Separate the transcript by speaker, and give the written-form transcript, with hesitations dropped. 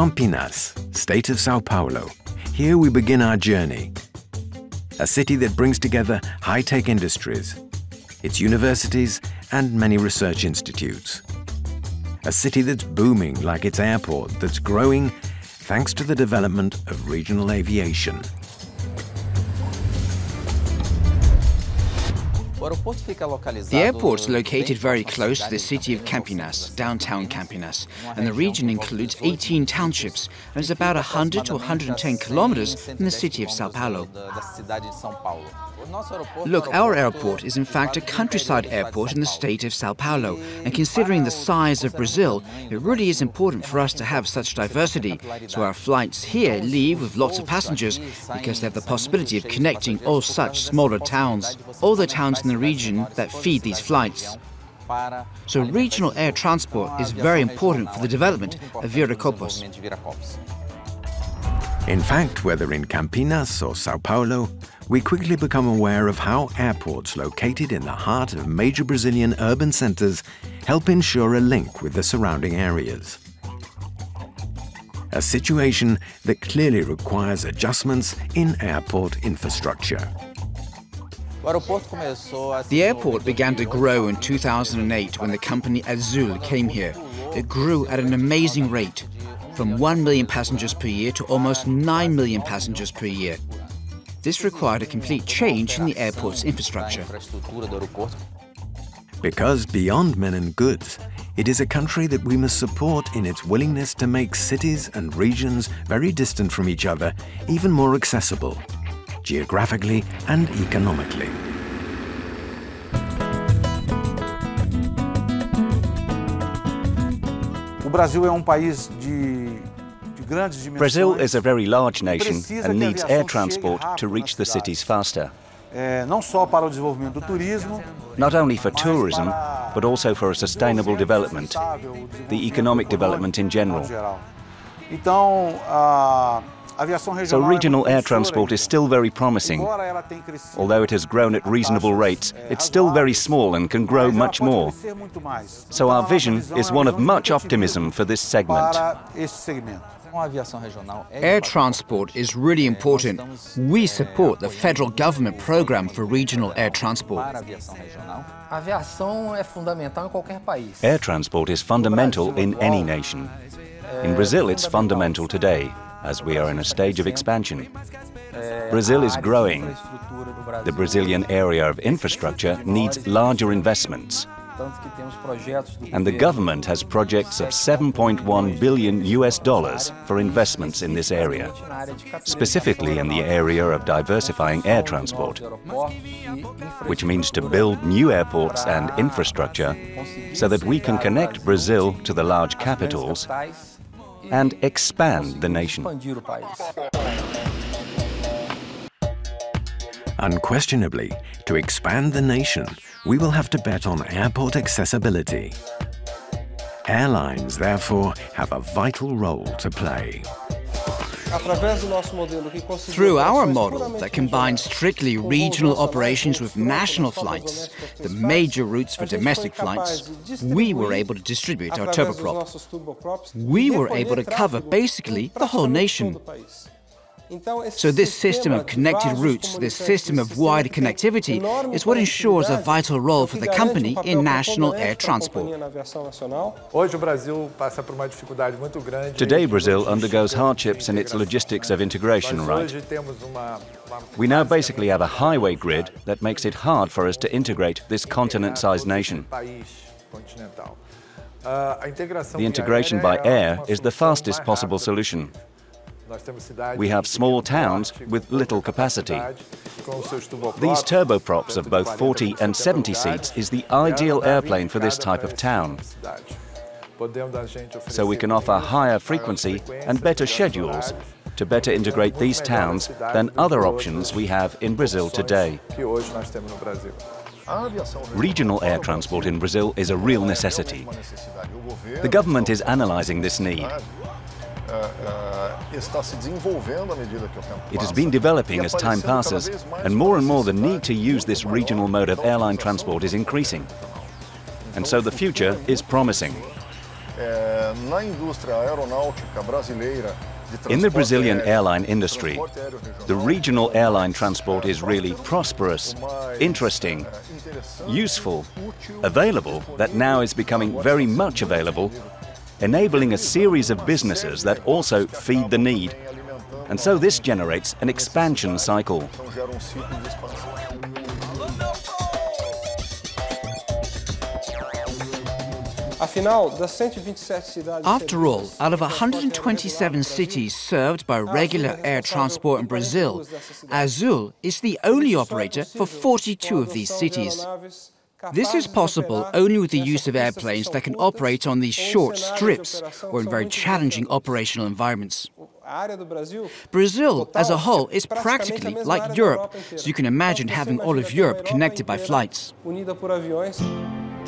Speaker 1: Campinas, state of Sao Paulo. Here we begin our journey. A city that brings together high-tech industries, its universities and many research institutes. A city that's booming like its airport, that's growing thanks to the development of regional aviation.
Speaker 2: The airport is located very close to the city of Campinas, downtown Campinas, and the region includes 18 townships and is about 100 to 110 kilometers from the city of Sao Paulo. Look, our airport is in fact a countryside airport in the state of Sao Paulo, and considering the size of Brazil, it really is important for us to have such diversity, so our flights here leave with lots of passengers because they have the possibility of connecting all such smaller towns, all the towns in the region that feed these flights. So regional air transport is very important for the development of Viracopos.
Speaker 1: In fact, whether in Campinas or Sao Paulo, we quickly become aware of how airports located in the heart of major Brazilian urban centers help ensure a link with the surrounding areas. A situation that clearly requires adjustments in airport infrastructure.
Speaker 2: The airport began to grow in 2008 when the company Azul came here. It grew at an amazing rate, from 1 million passengers per year to almost 9 million passengers per year. This required a complete change in the airport's infrastructure.
Speaker 1: Because beyond men and goods, it is a country that we must support in its willingness to make cities and regions very distant from each other even more accessible, geographically and economically.
Speaker 3: Brazil is a very large nation and needs air transport to reach the cities faster. Not only for tourism, but also for a sustainable development, the economic development in general. So regional air transport is still very promising. Although it has grown at reasonable rates, it's still very small and can grow much more. So our vision is one of much optimism for this segment.
Speaker 2: Air transport is really important. We support the federal government program for regional air transport.
Speaker 3: Air transport is fundamental in any nation. In Brazil, it's fundamental today, as we are in a stage of expansion. Brazil is growing. The Brazilian area of infrastructure needs larger investments. And the government has projects of $7.1 billion for investments in this area, specifically in the area of diversifying air transport, which means to build new airports and infrastructure so that we can connect Brazil to the large capitals and expand the nation.
Speaker 1: Unquestionably, to expand the nation, we will have to bet on airport accessibility. Airlines, therefore, have a vital role to play.
Speaker 2: Through our model that combines strictly regional operations with national flights, the major routes for domestic flights, we were able to distribute our turboprops. We were able to cover basically the whole nation. So this system of connected routes, this system of wide connectivity, is what ensures a vital role for the company in national air transport.
Speaker 3: Today Brazil undergoes hardships in its logistics of integration, right? We now basically have a highway grid that makes it hard for us to integrate this continent-sized nation. The integration by air is the fastest possible solution. We have small towns with little capacity. These turboprops of both 40 and 70 seats is the ideal airplane for this type of town. So we can offer higher frequency and better schedules to better integrate these towns than other options we have in Brazil today. Regional air transport in Brazil is a real necessity. The government is analyzing this need. It has been developing as time passes, and more the need to use this regional mode of airline transport is increasing. And so the future is promising. In the Brazilian airline industry, the regional airline transport is really prosperous, interesting, useful, available, that now is becoming very much available, enabling a series of businesses that also feed the need. And so this generates an expansion cycle.
Speaker 2: After all, out of 127 cities served by regular air transport in Brazil, Azul is the only operator for 42 of these cities. This is possible only with the use of airplanes that can operate on these short strips or in very challenging operational environments. Brazil, as a whole, is practically like Europe, so you can imagine having all of Europe connected by flights.